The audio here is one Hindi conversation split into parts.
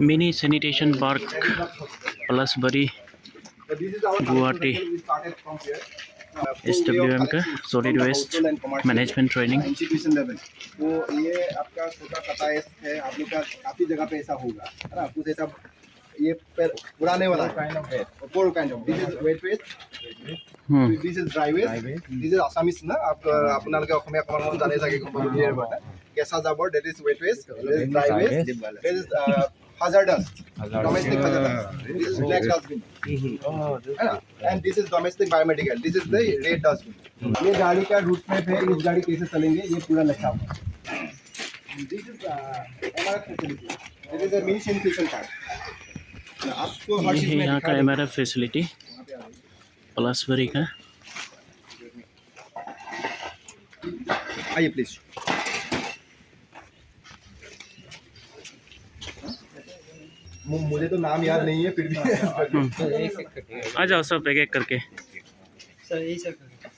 Mini sanitation park Palasbari Guwahati SWM का solid waste management training. Institution level तो ये आपका छोटा सा है, आप लोग का काफ़ी जगह पे ऐसा होगा, है ना। कुछ ऐसा ये पुराने वाला four kind of this is wet waste, this is dry waste, this is Assamese ना आप আপোনালোকে অসমীয়া কমন জানে চাগে ইয়াৰ বাটা কেঁচা জাবৰ, that is wet waste, that is dry waste, that is hazardous, domestic hazardous, this is black dustbin, है ना, and this is domestic biomedical, this is the red dustbin। ये गाड़ी का रूट मैप है, इस गाड़ी कैसे चलेंगे ये पूरा लिखा हुआ है। This is MRF facility, this is a mini sanitation part। आपको हर चीज में यहाँ का MRF फैसिलिटी पलासबारी का। आइए प्लीज। मुझे तो नाम याद नहीं है फिर भी आ जाओ सब एक एक करके।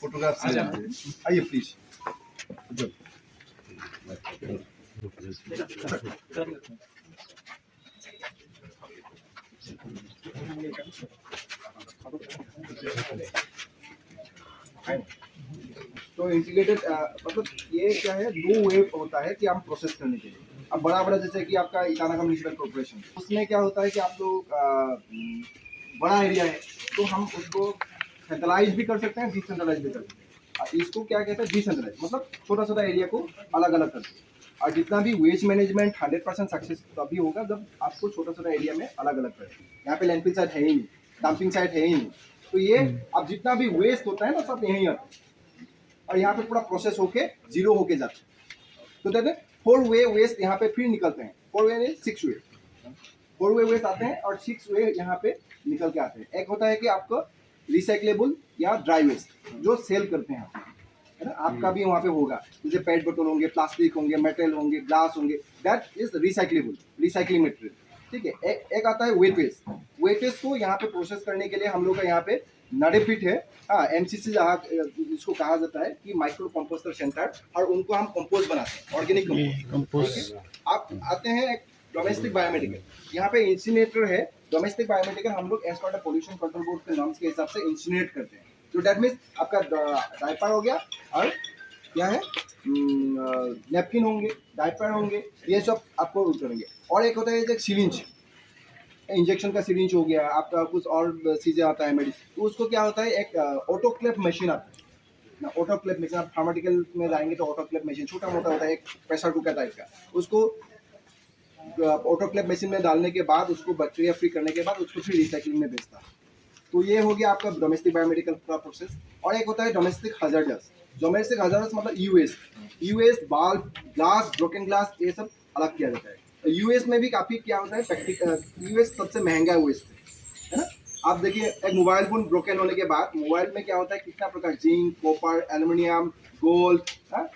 फोटोग्राफ से आइए प्लीज। तो इंटीग्रेटेड मतलब ये क्या है, दो वे होता है कि हम प्रोसेस करने के लिए। अब बड़ा बड़ा जैसे कि आपका ईटानगर म्युनिसिपल कॉर्पोरेशन, उसमें क्या होता है कि आप लोग बड़ा एरिया है तो हम उसको सेंट्रलाइज भी कर सकते हैं, डिसेंट्रलाइज भी कर सकते हैं। इसको क्या कहते हैं, डिसेंट्रलाइज मतलब छोटा छोटा एरिया को अलग अलग करते हैं। और जितना भी वेस्ट मैनेजमेंट 100% सक्सेस तभी होगा जब आपको छोटा छोटा एरिया में अलग अलग करें। यहाँ पे लैंडफिल साइट है ही नहीं, डंपिंग साइट है ही नहीं, तो ये अब जितना भी वेस्ट होता है ना सब यहीं आता है और यहाँ पे पूरा प्रोसेस होके जीरो होके जाता है। तो कहते हैं 4 वे वेस्ट यहाँ पे फिर निकलते हैं। 4 वे नहीं 6 वे, 4 वे वेस्ट आते हैं और 6 वे यहाँ पे निकल के आते हैं। एक होता है कि आपको रिसाइक्लेबल या ड्राई वेस्ट जो सेल करते हैं, है ना, आपका भी वहाँ पे होगा, जैसे पेट बोतल होंगे, प्लास्टिक होंगे, मेटल होंगे, ग्लास होंगे, that is recyclable, recycling material. ठीक है, एक आता है वेट वेस्ट। वेट वेस्ट को यहाँ पे प्रोसेस करने के लिए हम लोग का यहाँ पे नडेफिट है, हाँ, MCC इसको कहा जाता है कि माइक्रो कंपोस्टर सेंटर, और उनको हम कंपोस्ट बनाते हैं, ऑर्गेनिक कंपोस्ट। आप आते हैं एक डोमेस्टिक बायोमेडिकल, यहाँ पे इंसिनेटर है। डोमेस्टिक बायोमेडिकल हम लोग as per pollution control board के नॉर्म्स के हिसाब से इंसिनेट करते हैं। तो डेट मीन्स आपका डायपर हो गया और क्या है नैपकिन होंगे, डायपर होंगे, ये सब आपको करेंगे। और एक होता है एक सिरिंज, इंजेक्शन का सिरिंज हो गया, आपका कुछ और चीज़ें आता है मेडिसिन, तो उसको क्या होता है एक ऑटोक्लेव मशीन आता है ना। ऑटोक्लेव मशीन आप फार्माटिकल में जाएंगे तो ऑटोक्लेव मशीन छोटा मोटा होता है, एक प्रेशर कुकर टाइप का। उसको ऑटोक्लेव मशीन में डालने के बाद उसको बैक्टीरिया फ्री करने के बाद उसको फिर रिसाइकलिंग में भेजता है। तो ये हो गया आपका डोमेस्टिक बायोमेडिकल का प्रोसेस। और एक होता है डोमेस्टिक हजार्डस। डोमेस्टिक हजार्डस मतलब यूएस बाल्ब, ग्लास, ब्रोकन ग्लास, ये सब अलग किया जाता है। यूएस में भी काफ़ी क्या होता है प्रैक्टिकल, यूएस सबसे महंगा वेस्ट है ना। आप देखिए एक मोबाइल फोन ब्रोकन होने के बाद मोबाइल में क्या होता है, कितना प्रकार, जिंक, कॉपर, एल्युमिनियम, गोल्ड,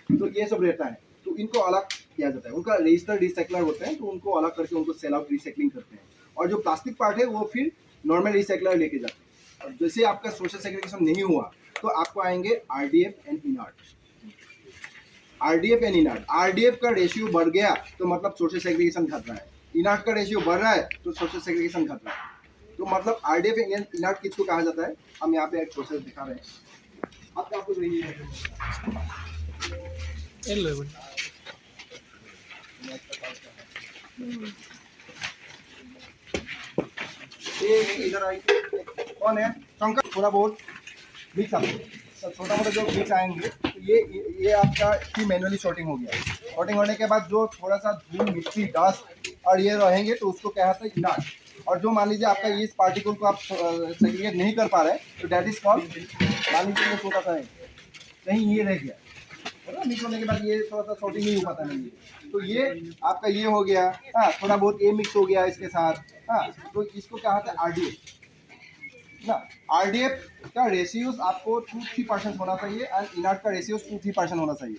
तो ये सब रहता है, तो इनको अलग किया जाता है। उनका रजिस्टर्ड रिसाइकलर होते हैं, तो उनको अलग करके उनको सेल आउट रिसाइकलिंग करते हैं। और जो प्लास्टिक पार्ट है वो फिर नॉर्मल रिसाइकलर लेके जाते हैं। अब जैसे आपका सोशल सेग्रीगेशन नहीं हुआ तो आपको आएंगे RDF and inert. RDF and inert, RDF का रेशियो बढ़ गया तो मतलब सोशल सेग्रीगेशन घट रहा है, इनआर्ट का रेशियो बढ़ रहा है तो सोशल सेग्रीगेशन घट रहा है। तो मतलब RDF एंड इनआर्ट किसको कहा जाता है, हम यहाँ पे एक प्रोसेस दिखा रहे हैं। आपको रही है इधर आई, कौन है शंकर, थोड़ा बहुत मिक्स आते छोटा मोटा जो मिक्स आएंगे, तो ये आपका की मैनुअली शॉर्टिंग हो गया। शॉर्टिंग होने के बाद जो थोड़ा सा धूल, मिट्टी, डस्ट और ये रहेंगे तो उसको क्या होता है इनआर्ट। और जो मान लीजिए आपका इस पार्टिकल को आप सेग्रीगेट नहीं कर पा रहे तो डैट इज कॉल्ड, मान लीजिए ये छोटा सा है कहीं ये रह गया, मिक्स होने के बाद ये थोड़ा सा शॉर्टिंग नहीं हो पाता नहीं, तो ये आपका ये हो गया, हाँ, थोड़ा बहुत ये मिक्स हो गया इसके साथ, हाँ, तो इसको क्या होता है RDF ना। RDF का रेशियोस आपको 2-3% होना चाहिए एंड इनआर्ट का रेशियोस 2-3% होना चाहिए।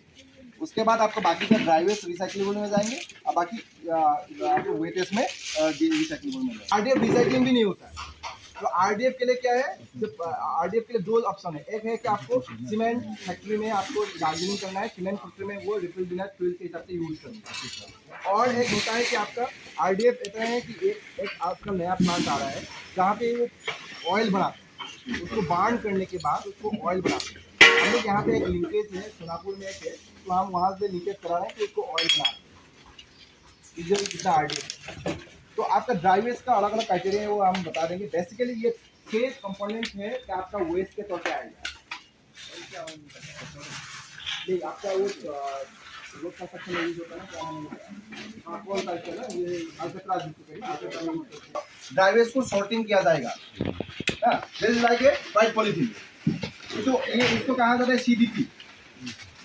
उसके बाद आपको बाकी का ड्राई वेस्ट रिसाइक्लेबल में जाएंगे और बाकी आपको वेट वेस्ट में रिसाइक्लेबल में जाएंगे। RDF रिसाइक्लिंग भी नहीं होता है, तो आरडीएफ के लिए क्या है, आरडीएफ के लिए दो ऑप्शन है। एक है कि आपको सीमेंट फैक्ट्री में आपको गार्डनिंग करना है, सीमेंट फैक्ट्री में वो रिफ्रिजरेटर फ्यूल के हिसाब से यूज करना है। और एक होता है कि आपका आरडीएफ इतना है कि एक आपका नया प्लांट आ रहा है जहाँ पे वो ऑयल बनाते हैं, उसको बार्न करने के बाद उसको ऑयल बनाते हैं। हम लोग यहाँ पे एक लिंकेज है, सोनापुर में एक है, तो हम वहाँ से लिंकेज करा रहे हैं कि उसको ऑयल बना कितना आरडीएफ। तो आपका ड्राई वेस्ट का अलग अलग क्राइटेरिया है, वो हम बता देंगे। बेसिकली ये 6 कंपोनेंट्स है कि आपका वेस्ट के तौर पे आएगा। नहीं, आपका वो रोड कंस्ट्रक्शन में यूज होता है ना, क्या नाम है, हाँ, कौन सा है ना, ये अल्ट्रा ड्राई वेस्ट को सॉर्टिंग किया जाएगा। This is like a white polythene. तो ये इसको कहा जाता है सीडीपी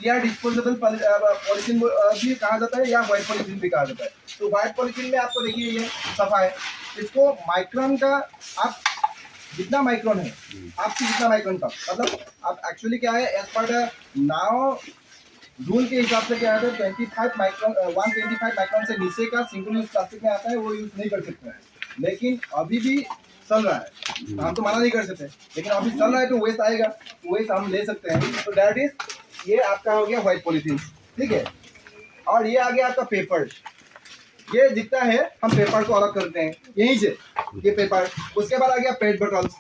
या डिस्पोजेबल पॉलीथीन भी कहा जाता है, या व्हाइट पॉलीथीन भी कहा जाता है। तो व्हाइट पॉलीथीन में आपको देखिए ये सफा है, इसको माइक्रोन का आप जितना माइक्रोन है आपकी जितना माइक्रोन का मतलब आप एक्चुअली क्या है, as per the now rule के हिसाब से क्या है, 25 माइक्रोन 125 माइक्रोन से नीचे का सिंगल यूज प्लास्टिक में आता है, वो यूज नहीं कर सकते हैं। लेकिन अभी भी चल रहा है, हम तो मना नहीं कर सकते, लेकिन अभी चल रहा है तो वेस्ट आएगा, वेस्ट हम ले सकते हैं। तो दैट इज ये आपका हो गया व्हाइट पॉलीथीन, ठीक है। और ये आ गया आपका पेपर। ये जितना है हम पेपर को अलग करते हैं यहीं से, ये पेपर। उसके बाद आ गया पेट बॉटल्स,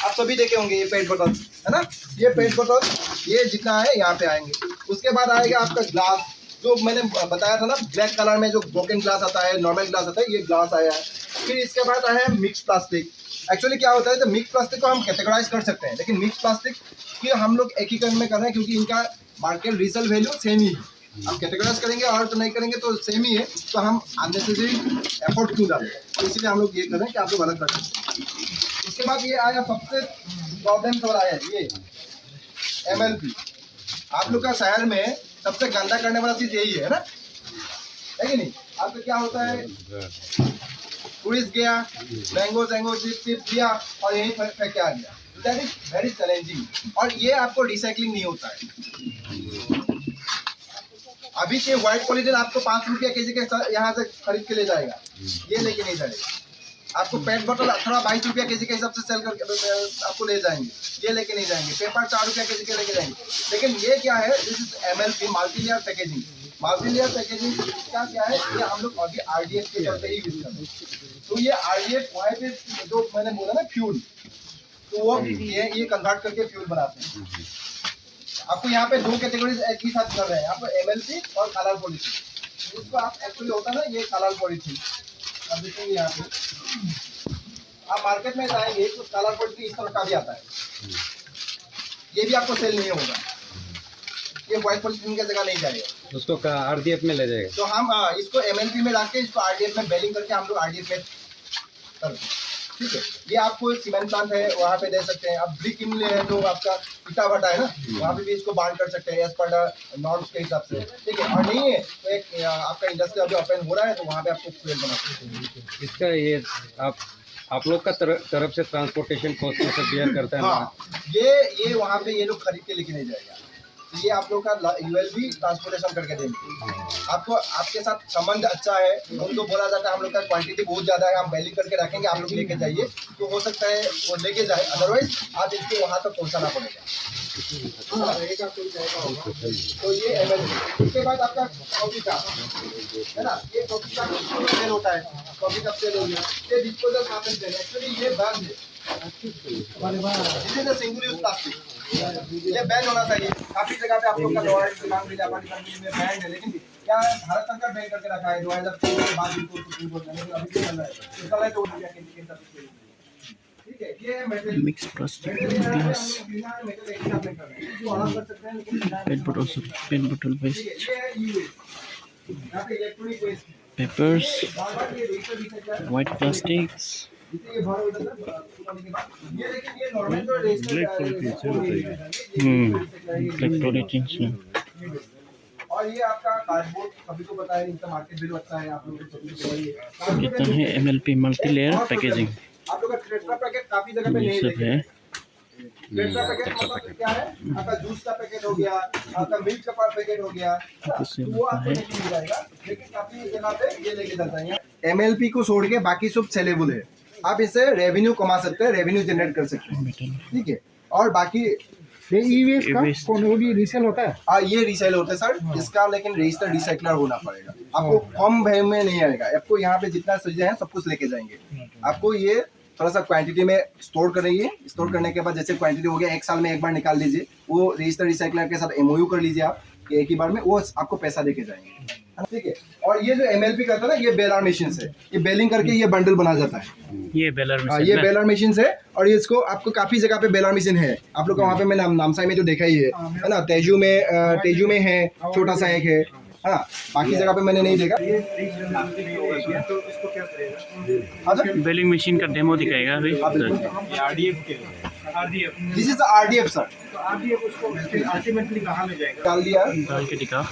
आप सभी देखे होंगे ये पेट बॉटल्स, है ना। ये पेट बॉटल ये जितना है यहाँ पे आएंगे। उसके बाद आएगा आपका ग्लास, जो मैंने बताया था ना, ब्लैक कलर में जो ब्रोकन ग्लास आता है, नॉर्मल ग्लास आता है, ये ग्लास आया है। फिर इसके बाद आया है मिक्स प्लास्टिक। एक्चुअली क्या होता है, तो मिक्स प्लास्टिक को हम कैटेगराइज कर सकते हैं, लेकिन मिक्स प्लास्टिक की हम लोग एक ही करने में कर रहे हैं, क्योंकि इनका मार्केट रीसेल वैल्यू सेम ही है। हम कैटेगराइज करेंगे और तो नहीं करेंगे तो सेम ही है, तो हम अननेसेसरी एफर्ट क्यों डालें, तो इसलिए हम लोग ये कर रहे हैं कि आप लोग अलग कर सकते हैं। उसके बाद ये आया सबसे प्रॉब्लम तो आया ये MLP। आप लोग का शहर में सबसे गंदा करने वाला चीज यही है ना, है कि नहीं। आपका क्या होता है, टूरिस्ट गया, मैंगो चिप दिया और यहीं फेंक के आ गया, दैट इज वेरी चैलेंजिंग। और ये आपको रिसाइकलिंग नहीं होता है। अभी के व्हाइट पॉलीथीन आपको 5 रुपया केजी के यहाँ से खरीद के ले जाएगा, ये लेके नहीं जाएगा। आपको पेट बोतल 18-22 रुपया केजी के हिसाब से सेल करके आपको ले जाएंगे, ये लेके नहीं जाएंगे। पेपर 4 रुपया केजी के लेके जाएंगे। लेकिन ये क्या है, this is MLP, multi layer packaging. Multi layer packaging का क्या है, ये हम लोग अभी RDF के तौर पे ही यूज करते हैं। तो ये RDF वहाँ पे जो मैंने बोला ना फ्यूल, तो वो ये कन्वर्ट करके फ्यूल बनाते हैं। आपको यहाँ पे 2 कैटेगरीज एक ही साथ कर रहे हैं, यहाँ पे MLP और कलर पॉलीथीन। उसको आप एक्चुअली होता है ना, ये कलर पॉलीथीन अब देखेंगे यहाँ पे, आप मार्केट में जाएंगे तो कलर पॉलीथीन इस तरह का भी आता है, ये भी आपको सेल नहीं होगा, ये व्हाइट पॉलीथीन की जगह नहीं जाएगा, उसको RDF में ले जाएगा। तो हम इसको MLP में डाल के इसको RDF में बेलिंग करके हम लोग RDF में करते हैं, ठीक है। ये आपको सीमेंट प्लांट है वहाँ पे दे सकते हैं। अब ब्रिक इमले है जो आपका ईटा भट्टा है ना, वहाँ पे भी इसको बांध कर सकते हैं एज पर नॉर्म्स के हिसाब से, ठीक है। और नहीं है तो एक आपका इंडस्ट्री अभी ओपन हो रहा है, तो वहाँ पे आपको फ्यूल बना सकते हैं। इसका ये आप लोग का तरफ से ट्रांसपोर्टेशन कॉस्ट में सब बेयर करता है ना? हाँ, ये वहाँ पे ये लोग खरीद के लेके नहीं जाएगा, तो ये आप लोग का ULB ट्रांसपोर्टेशन करके देंगे। आपको आपके साथ संबंध अच्छा है, उनको बोला जाता है हम लोग का क्वांटिटी बहुत ज़्यादा है, हम बैलिंग करके रखेंगे, आप लोग लेके जाइए, तो हो सकता है वो लेके जाए, अदरवाइज आप इसको वहाँ तक पहुँचाना पड़ेगा। तो ये MLP। उसके बाद आपका कॉफी का है ना, ये कॉफी का सेल होता है, कॉफी का सेल हो गया, ये डिस्पोजल कार्टन है। एक्चुअली ये बैन है, सिंगल यूज प्लास्टिक, ये बैन होना चाहिए। काफी जगह पे आप लोग का में बैन है, लेकिन क्या भारत सरकार बैन करके रखा है 2003 के बाद इनको सुप्रीम कोर्ट ने, अभी भी चल रहा है, तो चल रहा है तो ठीक है। ये mix plastic glass, PET bottle waste, papers, white plastics, black polythene. और ये आपका कार्डबोर्ड सभी को पता है, इनका मार्केट वैल्यू अच्छा है, आप लोगों को सभी को पता है। कितना है MLP मल्टी लेयर पैकेजिंग, आप लोग का टेट्रा पैकेट काफी जगह पे ये नहीं सब है। टेट्रा पैकेट मतलब क्या है, आपका जूस का पैकेट हो गया, आपका मिल्क का पैकेट हो गया, वो आपको नहीं मिल जाएगा, लेकिन काफी जगह पे ये लेके जाता है। MLP को छोड़ के बाकी सब सेलेबल है, आप इससे रेवेन्यू कमा सकते हैं, रेवेन्यू जनरेट कर सकते हैं, ठीक है। और बाकी ये ई-वेस्ट का ई-वेस्ट। कौन वो भी रीसेल होता है? ये रीसेल होता है सर, इसका लेकिन रजिस्टर्ड रिसाइकलर होना पड़ेगा। आपको कम भय में नहीं आएगा, आपको यहाँ पे जितना चीजें हैं सब कुछ लेके जाएंगे। आपको ये थोड़ा सा क्वांटिटी में स्टोर करेंगे, स्टोर करने के बाद जैसे क्वांटिटी हो गया 1 साल में एक बार निकाल लीजिए, वो रजिस्टर्ड रिसाइकलर के साथ MOU कर लीजिए आप कि एक ही बार में वो आपको पैसा देके जाएंगे, ठीक है। और ये जो MLP करता है ना, ये बेलर मशीन से ये बेलिंग करके ये बंडल बना जाता है। ये बेलर हाँ, मशीन ये ना? बेलर मशीन है। और ये इसको आपको काफी जगह पे बेलर मशीन है, आप लोग का वहाँ पे मैं नामसाई में तो देखा ही है ना, तेजू में है, छोटा सा एक है, हाँ बाकी जगह पे मैंने नहीं देखा। तो इसको क्या करेगा? हाँ सर, बेलिंग मशीन का डेमो दिखाएगा अभी। This is RDF sir. तो RDF उसको अल्टीमेटली कहाँ ले जाएगा? डाल दिया, डाल के दिखा।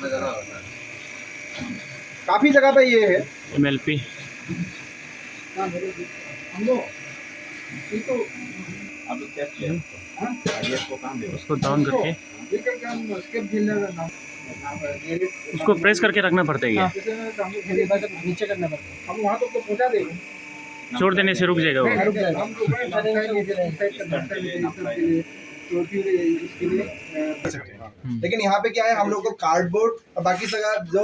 काफी जगह पे ये है। MLP उसको डाउन करके उसको प्रेस करके रखना पड़ता है ये। नीचे करना पड़ता है। हम वहाँ तक तो पहुँचा देंगे। छोड़ देने से रुक जाएगा वो। रुक जाएगा। लेकिन यहाँ पे क्या है, हम लोग को कार्डबोर्ड और बाकी जगह जो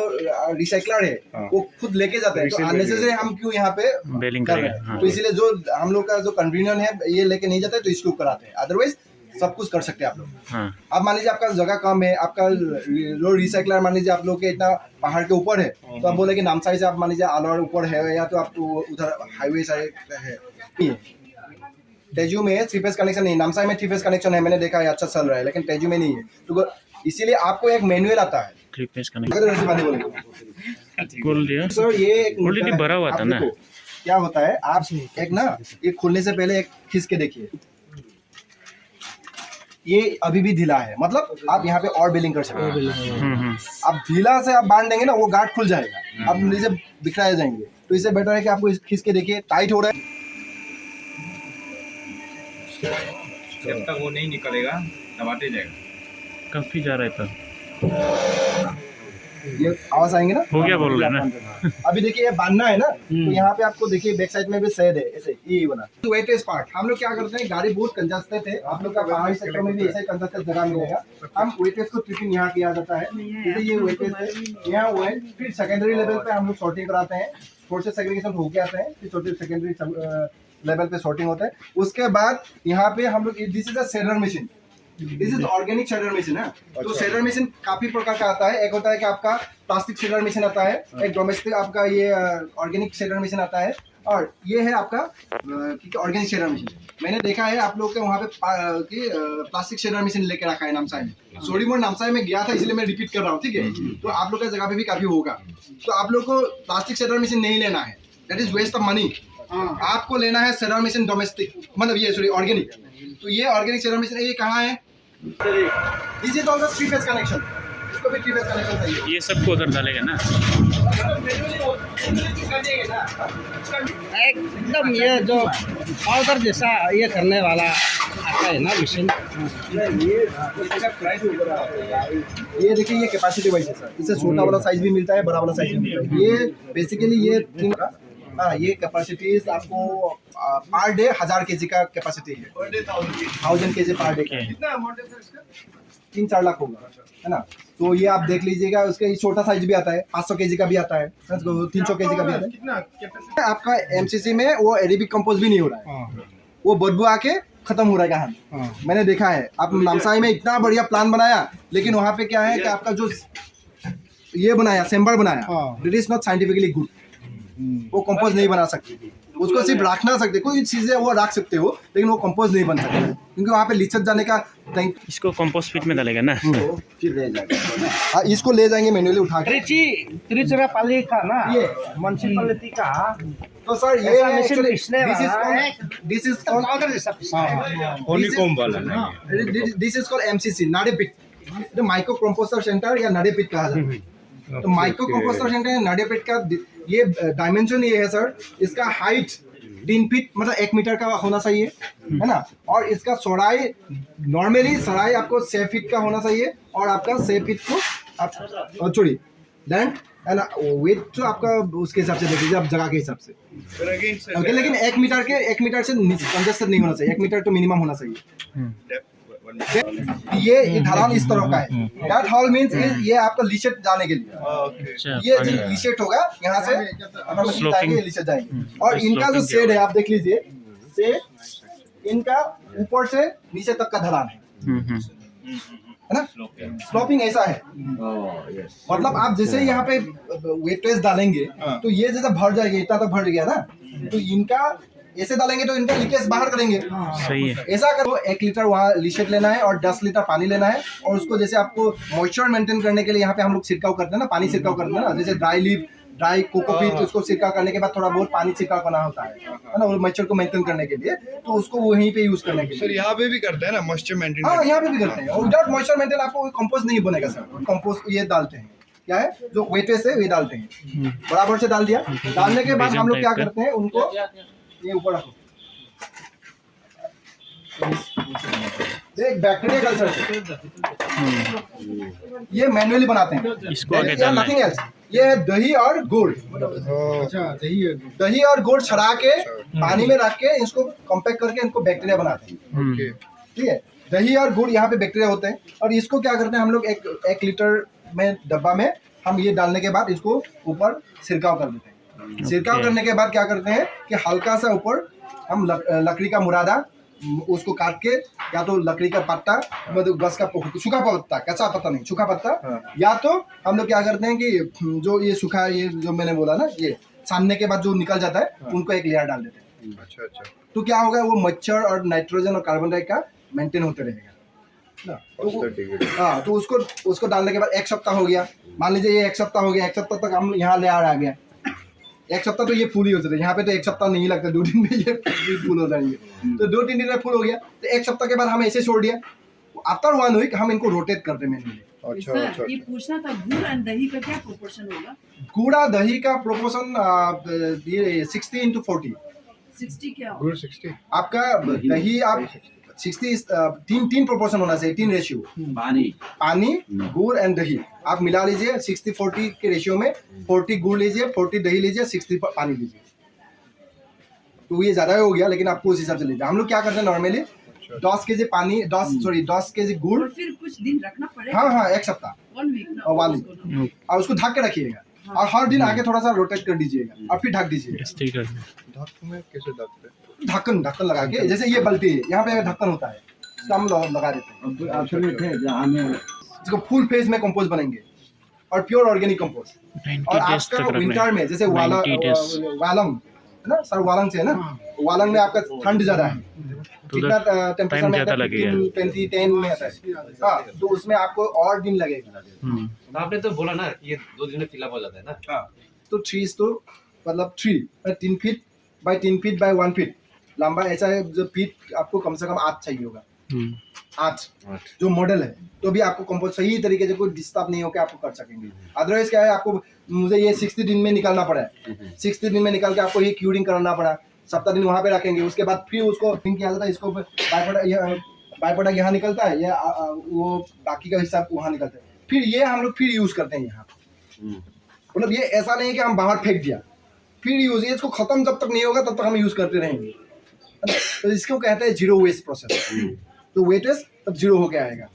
रिसाइकलर है वो खुद लेके जाते हैं, तो अननेसेसरी हम क्यों यहाँ पे बेलिंग कर रहे करेगा। हैं। हाँ। तो इसीलिए जो हम लोग का जो कन्वीनियंट है ये लेके नहीं जाते, तो इसको कराते हैं, अदरवाइज सब कुछ कर सकते हैं आप लोग। हाँ। आप मान लीजिए आपका जगह कम है, आपका जो रिसाइकलर मान लीजिए आप लोग के इतना पहाड़ के ऊपर है, तो आप बोले कि नामसाई से आप मान लीजिए आलोर ऊपर है, या तो आपको उधर हाईवे साइड है। तेजू में 3 फेज कनेक्शन नहीं, नामसाई में 3 फेज कनेक्शन है, मैंने देखा है अच्छा चल रहा है, लेकिन तेजू में नहीं है। तो इसीलिए आपको एक मैनुअल आता है। 3 फेज कनेक्ट अगर ऐसी बातें बोलेंगे खोल दिया। सर, ये एक ऑलरेडी भरा हुआ था आप ना। देखो, क्या होता है, आप एक ना ये खोलने से पहले एक खींच के देखिए, ये अभी भी ढीला है, मतलब आप यहाँ पे और बेलिंग कर सकते हैं। आप ढीला से आप बांध देंगे ना, वो गार्ड खुल जाएगा, आप नीचे बिखराए जाएंगे। तो इससे बेटर है कि आपको खींच के देखिए, टाइट हो रहा है। जब तक वो नहीं निकलेगा दबाते जाएगा। काफी जा रहा है तो ये आवाज आएंगे ना, हो गया बोल रहे हैं ना। अभी देखिए ये बांधना है ना, तो यहाँ पे आपको देखिए बैक साइड में भी सैड है, ऐसे ये बना। तो वेटेज पार्ट हम लोग क्या करते हैं, गाड़ी बहुत कंजस्टेड है, आप लोग का पहाड़ी सेक्टर में भी ऐसे कंजस्टेड जगह मिलेगा, हम वेटेज को ट्रिपिंग यहाँ किया जाता है। जैसे ये वेटेज है, यहाँ हुआ है, फिर सेकेंडरी लेवल पे हम लोग सॉर्टिंग कराते हैं, थोड़े से सेग्रीगेशन होके आते हैं, फिर छोटे सेकेंडरी लेवल पे सॉर्टिंग होता है। उसके बाद यहाँ पे हम लोग, this is a shader machine, this is organic shader machine है। तो शेडर मशीन काफी प्रकार का आता है, एक होता है कि आपका प्लास्टिक शेडर मशीन आता है, एक डोमेस्टिक आपका ये ऑर्गेनिक शेडर मशीन आता है, और ये है आपका ऑर्गेनिक शेडर मशीन। मैंने देखा है आप लोग के वहाँ पे प्लास्टिक शेडर मशीन लेके रखा है नामसाई में। सोरीमोर नामसाई में गया था, इसलिए मैं रिपीट कर रहा हूँ, ठीक है। तो आप लोग का जगह पे भी काफी होगा। तो आप लोग को प्लास्टिक शेडर मशीन नहीं लेना है, that is waste of money. आपको लेना है शेडर मशीन डोमेस्टिक, मतलब ये सॉरी ऑर्गेनिक। तो ये ऑर्गेनिक शेडर मशीन ये कहाँ है, this is also 3 phase connection, इसको भी 3 फेज कनेक्शन चाहिए। ये सबको उधर डालेगा ना। एकदम ये जो पाउडर जैसा ये करने वाला आता है ना मशीन। ये देखिए, ये कैपेसिटी वाइज है सर, इससे छोटा वाला साइज भी मिलता है, बड़ा वाला साइज भी मिलता है। ये बेसिकली ये ये कैपेसिटीज आपको पर डे 1000 kg का कैपेसिटी है, 1000 kg पर डे का। कितना अमाउंट है सर इसका? 3-4 लाख होगा, है ना। तो ये आप देख लीजिएगा, उसका ये छोटा साइज भी आता है, 500 kg का भी आता है, 300 kg का भी आता है। आपका MCC में वो एडिबिक कंपोज भी नहीं हो रहा है, वो बदबू आके खत्म हो रहा है कहाँ। मैंने देखा है, आप नामसाई में इतना बढ़िया प्लान बनाया, लेकिन वहाँ पे क्या है कि आपका जो ये बनाया, सेम्बर बनाया, it is not scientifically good. वो कंपोज नहीं बना सकते, उसको सिर्फ रखना सकते, कोई चीजें वो रख सकते हो, लेकिन वो कंपोज नहीं बन सकते, क्योंकि वहाँ पे लिचत जाने का इसको कंपोस्ट पिट में डालेगा ना। हाँ, इसको ले जाएंगे मैन्युअली उठा के। त्रिचुरापल्ली का ना, ये म्युनिसिपैलिटी का तो सर ये ऐसा मशीन पिसने दिस इज पाउडर जैसा पिसना है। हनीकॉम्ब वाला है। This is called MCC, Nade पिट, जो माइक्रो कंपोस्टर सेंटर या नाडे पिट कहा जाता है। तो माइक्रो कंपोस्टर सेंटर या नाडे पिट का ये डायमेंशन ये है सर, इसका हाइट 3 फीट मतलब 1 मीटर का होना चाहिए, है ना। और इसका चौड़ाई नॉर्मली चौड़ाई आपको 6 फीट का होना चाहिए, और आपका 6 फीट को आप छोड़िए, देन है ना, वेट तो आपका उसके हिसाब से देख लीजिए आप, जगह के हिसाब से। ओके, लेकिन 1 मीटर से अंदर से नहीं होना चाहिए, 1 मीटर तो मिनिमम होना चाहिए। ये ढलान इस तरफ का है, दैट हॉल मीन्स ये आपका लीशेट जाने के लिए, अच्छा, ये लीशेट होगा, यहाँ से अपना मशीन जाएंगे, लीशेट जाएंगे। और इनका जो शेड है आप देख लीजिए, शेड इनका ऊपर से नीचे तक का ढलान है ना, स्लोपिंग ऐसा है। मतलब आप जैसे यहाँ पे वेट डालेंगे तो ये जैसे भर जाएगा, इतना तक भर गया ना, तो इनका ऐसे डालेंगे तो इनका लीकेज बाहर करेंगे। सही है। ऐसा करो, 1 लीटर वहाँ लीशेट लेना है और 10 लीटर पानी लेना है, और उसको जैसे आपको मॉइस्चर मेंटेन करने के लिए यहाँ पे हम लोग छिड़काव करते हैं ना, पानी छिड़काव करते हैं ना, जैसे ड्राई कोकोपीट, उसको छिड़काव करने के बाद थोड़ा बहुत पानी छिड़काव करना होता है ना, वो मॉइस्चर को मेंटेन करने के लिए, तो उसको वहीं पे यूज करने के लिए। सर यहाँ पे भी करते हैं ना मॉइस्चर मेंटेन? हाँ, यहाँ पे भी करते हैं, और विदाउट मॉइस्चर मेंटेन आपको कंपोस्ट नहीं बनेगा सर। कंपोस्ट ये डालते हैं, क्या है जो वेट वेस्ट है ये डालते हैं, बराबर से डाल दिया। डालने के बाद हम लोग क्या करते हैं, उनको ये ऊपर रखो, एक बैक्टीरिया कल्चर ये मैन्युअली बनाते हैं, इसको आगे डालना है। Nothing else. ये है दही और गुड़, दही और गुड़ छड़ा के पानी में रख के इसको कॉम्पैक्ट करके इनको बैक्टीरिया बनाते हैं। ठीक है, दही और गुड़ यहाँ पे बैक्टीरिया होते हैं, और इसको क्या करते हैं हम लोग, एक लीटर में डब्बा में हम ये डालने के बाद इसको ऊपर छिड़काव कर देते हैं। छिड़काव करने के बाद क्या करते हैं कि हल्का सा ऊपर हम लकड़ी का मुरादा उसको काट के, या तो लकड़ी का पत्ता, मतलब गस का सूखा पत्ता, कच्चा पत्ता नहीं, सूखा पत्ता, या तो हम लोग क्या करते हैं कि जो ये सूखा, ये जो मैंने बोला ना, ये छानने के बाद जो निकल जाता है उनको एक लेयर डाल देते हैं। अच्छा अच्छा, तो क्या होगा, वो मच्छर और नाइट्रोजन और कार्बन डाइऑक्साइड का मेंटेन होते रहेगा ना। हाँ, तो उसको डालने के बाद 1 सप्ताह हो गया, मान लीजिए ये 1 सप्ताह हो गया, 1 सप्ताह तक हम यहाँ लेयर आ गया, 1 सप्ताह तो ये फूल ही हो जाता है। यहाँ पे तो 1 सप्ताह नहीं लगता, 2 दिन में ये फूल हो जाएंगे, तो 2-3 दिन में फूल हो गया, तो 1 सप्ताह के बाद हम ऐसे छोड़ दिया। आफ्टर 1 वीक हम इनको रोटेट करते हैं मैन्युअली। अच्छा सर, अच्छा, ये पूछना था, गुड़ और दही का क्या प्रोपोर्शन होगा? कूड़ा दही का प्रोपोर्शन ये 60:40। 60 क्या होगा? गुड 60। आपका दही आप 60 तीन प्रोपोर्शन होना चाहिए, 3 रेशियो, पानी गुड़ एंड दही आप मिला लीजिए 60-40 के रेशियो में, 40 गुड़ लीजिए, 40 दही लीजिए, 60 पानी लीजिए, तो ये ज्यादा हो गया, लेकिन आपको उस हिसाब से लीजिए। हम लोग क्या करते हैं नॉर्मली 10 केजी पानी, 10 केजी गुड़, और फिर कुछ दिन रखना पड़ेगा। हाँ 1 सप्ताह 1 वीक ना, और 1 वीक, और उसको ढक के रखिएगा, और हर दिन आके थोड़ा सा रोटेट कर दीजिएगा, और फिर ढक दीजिएगा। ढक्कन में कैसे ढकते हैं? ढक्कन लगा के, जैसे ये बाल्टी है, यहाँ पे ढक्कन होता है, इसको हम लगा देते हैं। इसको फुल फेज में कंपोस्ट बनेंगे, और प्योर ऑर्गेनिक कंपोस्ट। और आपका विंटर में जैसे वालंग है ना सर, वालंग से है ना, वालंग में आपका ठंड ज्यादा है, कितना टेम्परेचर में आता है, 10 में आता है, हाँ, तो उसमें आपको और दिन लगेगा। आपने तो बोला ना ये 2 दिन में फिलअप हो जाता है ना। हाँ, तो 3 feet by 3 feet by 1 feet लंबा, ऐसा है जो फीट आपको कम से कम 8 चाहिए होगा, 8 जो मॉडल है, तो भी आपको कंपोस्ट सही तरीके से कोई डिस्टर्ब नहीं होकर आपको कर सकेंगे। अदरवाइज क्या है, आपको मुझे ये 60 दिन में निकालना पड़ा है, 60 दिन में निकाल के आपको ये क्यूरिंग करना पड़ा, 7 दिन वहाँ पे रखेंगे, उसके बाद फिर उसको किया जाता है, इसको बाय प्रोडक्ट यहाँ निकलता है, या वो बाकी का हिस्सा वहाँ निकलता है, फिर ये हम लोग फिर यूज करते हैं यहाँ। मतलब ये ऐसा नहीं कि हम बाहर फेंक दिया, फिर यूज, इसको खत्म जब तक नहीं होगा तब तक हम यूज करते रहेंगे, तो इसको कहते हैं जीरो वेस्ट प्रोसेस। तो वेट वेस्ट तब जीरो होके आएगा।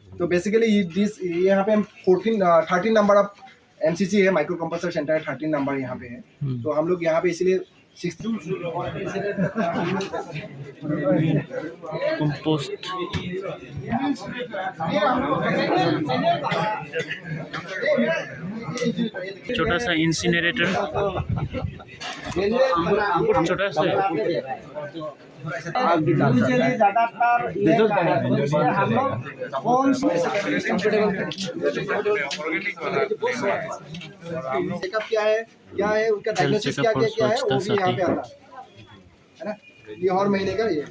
तो बेसिकली दिस यहाँ पे हम 13 नंबर ऑफ MCC है, माइक्रो कंपोस्टर सेंटर है, 13 नंबर यहाँ पे है। तो हम लोग यहाँ पे इसीलिए 60 कंपोस्ट छोटा सा इंसिनरेटर, छोटा सा ज्यादातर हम लोग कौन चेकअप क्या है उनका डायग्नोसिस क्या है वो भी यहाँ पे आता है ना। ये हर महीने का ये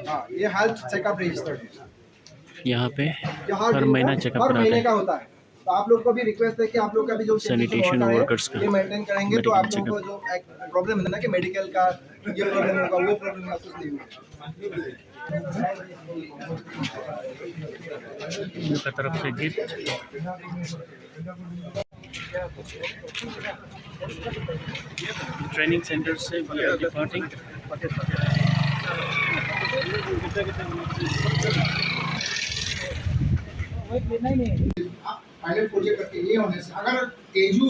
हाँ ये हेल्थ चेकअप रजिस्टर्ड है यहाँ पे ये हर महीना चेकअप हर महीने कराते का होता है। तो आप लोग को भी रिक्वेस्ट है कि आप लोग का भी जो सैनिटेशन वर्कर्स का ये मेंटेन करेंगे तो आप लोगों को जो एक प्रॉब्लम है ना कि मेडिकल का ये प्रॉब्लम होगा वो प्रॉब्लम कुछ नहीं होगा। उनका तरफ से गिफ्ट। ट्रेनिंग सेंटर से we are departing. Pilot project करके ये होने से अगर तेजू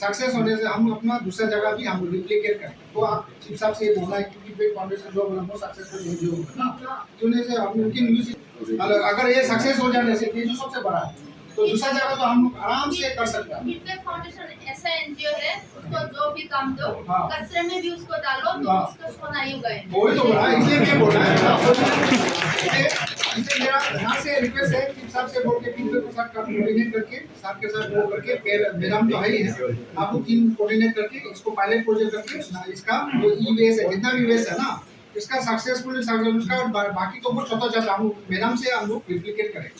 सक्सेस होने से हम अपना दूसरा जगह भी हम रिप्लिकेट करें तो आप चीफ साहब से ये बोलना है क्योंकि बिग फाउंडेशन जो बोला वो सक्सेसफुल नहीं होगा ना क्योंकि से हम उनकी न्यूज़ अगर ये सक्सेस हो जाने से तेजू सबसे बड़ा है तो दूसरा जगह तो हम लोग आराम से कर सकते हैं। बिग फाउंडेशन ऐसा एनजीओ है उसको जो भी काम दो हाँ। कचरे में भी उसको डालो तो हाँ। उसको सोना ही उगाए। वही तो बोला इसलिए क्या बोल रहा है इसलिए मेरा यहाँ से रिक्वेस्ट है चीफ साहब से बोल के टीम के साथ कोऑर्डिनेट करके साथ के साथ वो करके फिर मैडम तो है ही है आपको टीम कोऑर्डिनेट करके इसको पायलट प्रोजेक्ट करके इसका जो ई वेस्ट है जितना भी वेस्ट है ना इसका सक्सेसफुल उसका बाकी तो बहुत छोटा छोटा हम मैडम से हम लोग रिप्लिकेट करें।